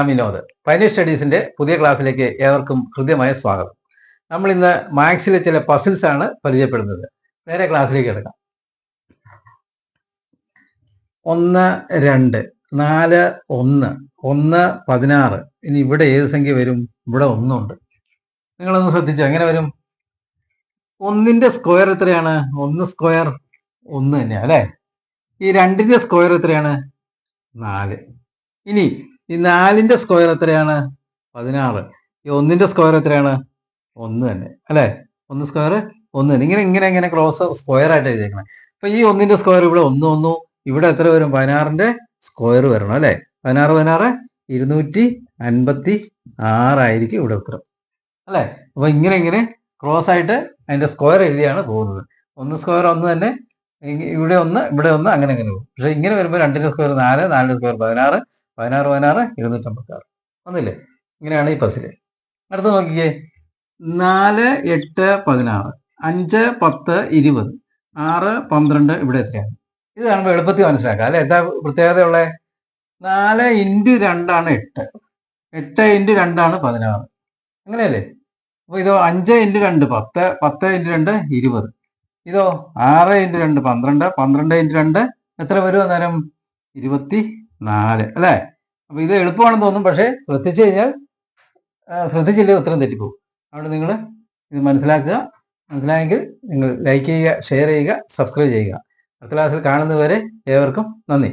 ഞാൻ വിനോദ്. പൈനീർ സ്റ്റഡീസിന്റെ പുതിയ ക്ലാസ്സിലേക്ക് ഏവർക്കും ഹൃദ്യമായ സ്വാഗതം. നമ്മൾ ഇന്ന് മാത്സിലെ ചില പസിൽസ് ആണ് പരിചയപ്പെടുന്നത്. നേരെ ക്ലാസ്സിലേക്ക് കിടക്കാം. 1, 2, 4, 1, 1, 16. ഇനി ഇവിടെ ഏത് സംഖ്യ വരും? ഇവിടെ 1 ഉണ്ട്. നിങ്ങളൊന്ന് ശ്രദ്ധിച്ചോ, എങ്ങനെ വരും? 1ന്റെ സ്ക്വയർ എത്രയാണ്? 1 സ്ക്വയർ 1 തന്നെയാണ് അല്ലെ? ഈ 2ന്റെ സ്ക്വയർ എത്രയാണ്? 4. ഇനി ഈ 4ന്റെ സ്ക്വയർ എത്രയാണ്? 16. ഈ 1ന്റെ സ്ക്വയർ എത്രയാണ്? 1 തന്നെ അല്ലെ? 1 സ്ക്വയർ 1 തന്നെ. ഇങ്ങനെ ഇങ്ങനെ ഇങ്ങനെ ക്രോസ് സ്ക്വയർ ആയിട്ട് എഴുതിയേക്കണം. അപ്പൊ ഈ 1ന്റെ സ്ക്വയർ ഇവിടെ 1 വന്നു. ഇവിടെ എത്ര വരും? 16ന്റെ സ്ക്വയർ വരണം അല്ലെ? 16 256 ആയിരിക്കും ഇവിടെ ഉത്തരം അല്ലെ? അപ്പൊ ഇങ്ങനെ ഇങ്ങനെ ക്രോസ് ആയിട്ട് അതിന്റെ സ്ക്വയർ എഴുതിയാണ് പോകുന്നത്. 1 സ്ക്വയർ 1 തന്നെ, ഇവിടെ 1 ഇവിടെ 1, അങ്ങനെ അങ്ങനെ പോകും. പക്ഷെ ഇങ്ങനെ വരുമ്പോൾ 2ന്റെ സ്ക്വയർ 4, 4ന്റെ സ്ക്വയർ 16, 16 256 ഒന്നില്ലേ? ഇങ്ങനെയാണ് ഈ പസില്. അടുത്ത നോക്കിക്കേ, 4, 8, 16, 5, 10, 20, 6, 12 ഇവിടെ എത്രയാണ്? ഇത് കാണുമ്പോൾ എളുപ്പത്തിൽ മനസ്സിലാക്കാം അല്ലെ? എന്താ പ്രത്യേകത ഉള്ളത്? 4 × 2 ആണ് 8, 8 × 2 ആണ് 16, അങ്ങനെയല്ലേ? അപ്പൊ ഇതോ 5 × 2 10, 10 × 2 20, ഇതോ 6 × 2 12, 12 × 2 എത്ര വരും അന്നേരം? 24 അല്ലെ? അപ്പൊ ഇത് എളുപ്പമാണെന്ന് തോന്നും, പക്ഷെ ശ്രദ്ധിച്ചു കഴിഞ്ഞാൽ ശ്രദ്ധിച്ചില്ലേ ഉത്തരം തെറ്റിപ്പോകും. അതുകൊണ്ട് നിങ്ങൾ ഇത് മനസ്സിലാക്കുക. മനസ്സിലായെങ്കിൽ നിങ്ങൾ ലൈക്ക് ചെയ്യുക, ഷെയർ ചെയ്യുക, സബ്സ്ക്രൈബ് ചെയ്യുക. അടുത്ത ക്ലാസ്സിൽ കാണുന്നതുവരെ ഏവർക്കും നന്ദി.